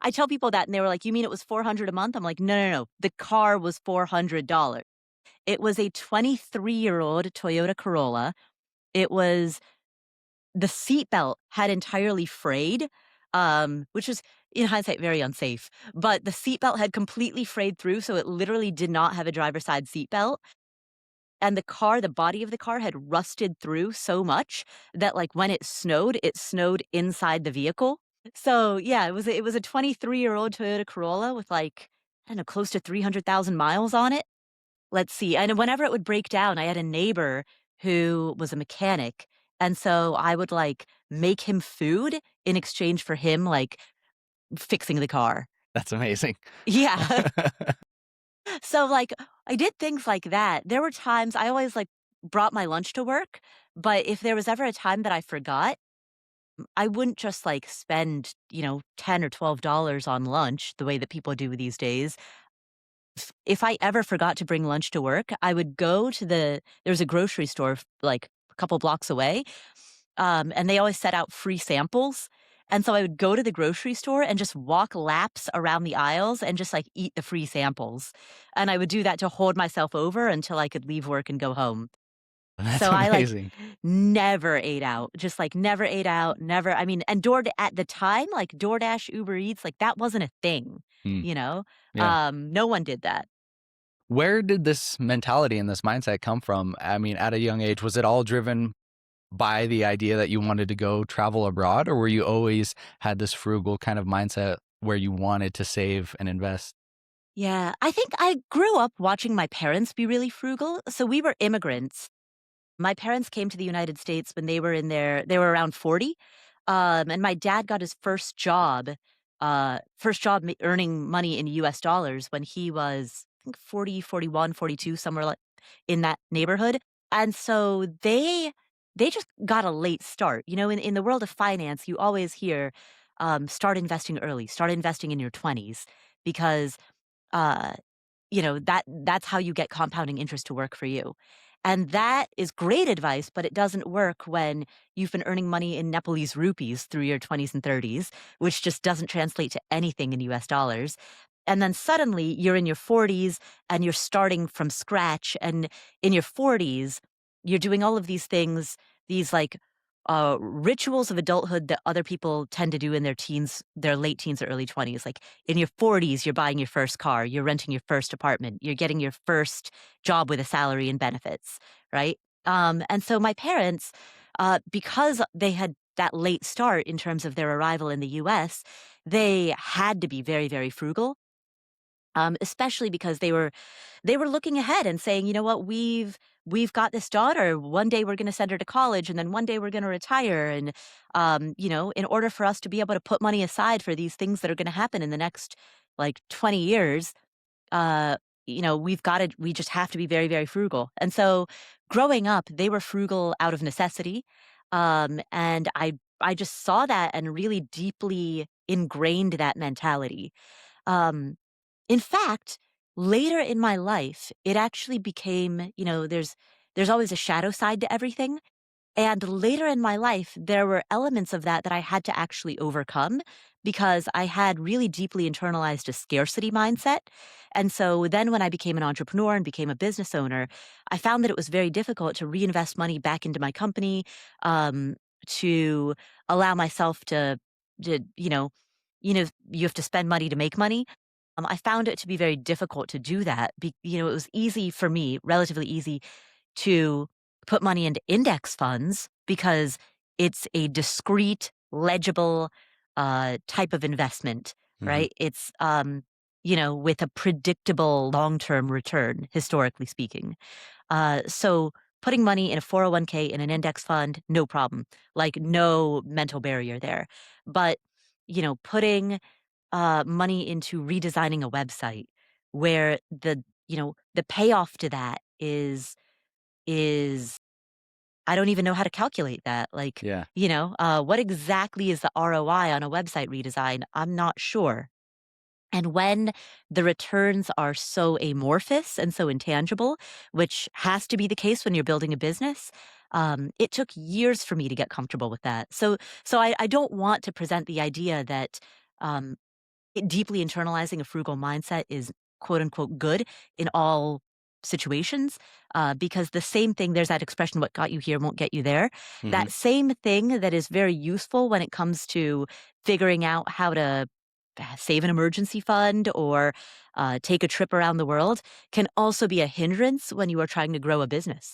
I tell people that and they were like, "You mean it was 400 a month?" I'm like, "No, no, no. The car was $400." It was a 23-year-old Toyota Corolla. It was the seatbelt had entirely frayed, which was, in hindsight, very unsafe, but the seatbelt had completely frayed through, so it literally did not have a driver's side seatbelt, and the body of the car had rusted through so much that, like, when it snowed inside the vehicle. So, yeah, it was a 23-year-old Toyota Corolla with, like, I don't know, close to 300,000 miles on it. Let's see, and whenever it would break down, I had a neighbor who was a mechanic, and so I would, like, make him food in exchange for him, like, fixing the car. That's amazing. Yeah. So, like, I did things like that. There were times I always, like, brought my lunch to work, but if there was ever a time that I forgot, I wouldn't just, like, spend, 10 or $12 on lunch the way that people do these days. If I ever forgot to bring lunch to work, I would go to there's a grocery store, like, a couple blocks away, and they always set out free samples, and so I would go to the grocery store and just walk laps around the aisles and just, like, eat the free samples, and I would do that to hold myself over until I could leave work and go home. That's So I, like, amazing. never ate out, just, like, never ate out, never I mean, and at the time, like, DoorDash, Uber Eats, like, that wasn't a thing, Mm, you know? yeah. No one did that. Where did this mentality and this mindset come from? I mean, at a young age, was it all driven by the idea that you wanted to go travel abroad, or were you always had this frugal kind of mindset where you wanted to save and invest? Yeah, I think I grew up watching my parents be really frugal. So we were immigrants. My parents came to the United States when they were around 40. And my dad got his first job earning money in US dollars when he was, I think, 40, 41, 42, somewhere like in that neighborhood. And so they just got a late start. In the world of finance, you always hear start investing early, start investing in your 20s because uh, that's how you get compounding interest to work for you. And that is great advice, but it doesn't work when you've been earning money in Nepalese rupees through your 20s and 30s, which just doesn't translate to anything in US dollars. And then suddenly you're in your 40s and you're starting from scratch. And in your 40s, you're doing all of these things, these like rituals of adulthood that other people tend to do in their late teens or early 20s. Like in your 40s, you're buying your first car, you're renting your first apartment, you're getting your first job with a salary and benefits, right? And so my parents, because they had that late start in terms of their arrival in the US, they had to be very, very frugal. Especially because they were looking ahead and saying, you know what, we've got this daughter. One day we're going to send her to college, and then one day we're going to retire. And in order for us to be able to put money aside for these things that are going to happen in the next like 20 years, uh, we just have to be very, very frugal. And so, growing up, they were frugal out of necessity, and I just saw that and really deeply ingrained that mentality. Um, in fact, later in my life, it actually became, there's always a shadow side to everything. And later in my life, there were elements of that that I had to actually overcome because I had really deeply internalized a scarcity mindset. And so then when I became an entrepreneur and became a business owner, I found that it was very difficult to reinvest money back into my company, to allow myself to, you have to spend money to make money. I found it to be very difficult to do that. It was easy for me, relatively easy, to put money into index funds because it's a discrete, legible type of investment, Mhm. right? It's with a predictable long-term return, historically speaking. So putting money in a 401k in an index fund, no problem. Like no mental barrier there. But putting money into redesigning a website where the payoff to that is I don't even know how to calculate that. Like, Yeah. what exactly is the ROI on a website redesign? I'm not sure. And when the returns are so amorphous and so intangible, which has to be the case when you're building a business, it took years for me to get comfortable with that. So I don't want to present the idea that um, deeply internalizing a frugal mindset is quote unquote good in all situations, because the same thing, there's that expression, what got you here won't get you there. Mhm. That same thing that is very useful when it comes to figuring out how to save an emergency fund or take a trip around the world can also be a hindrance when you are trying to grow a business.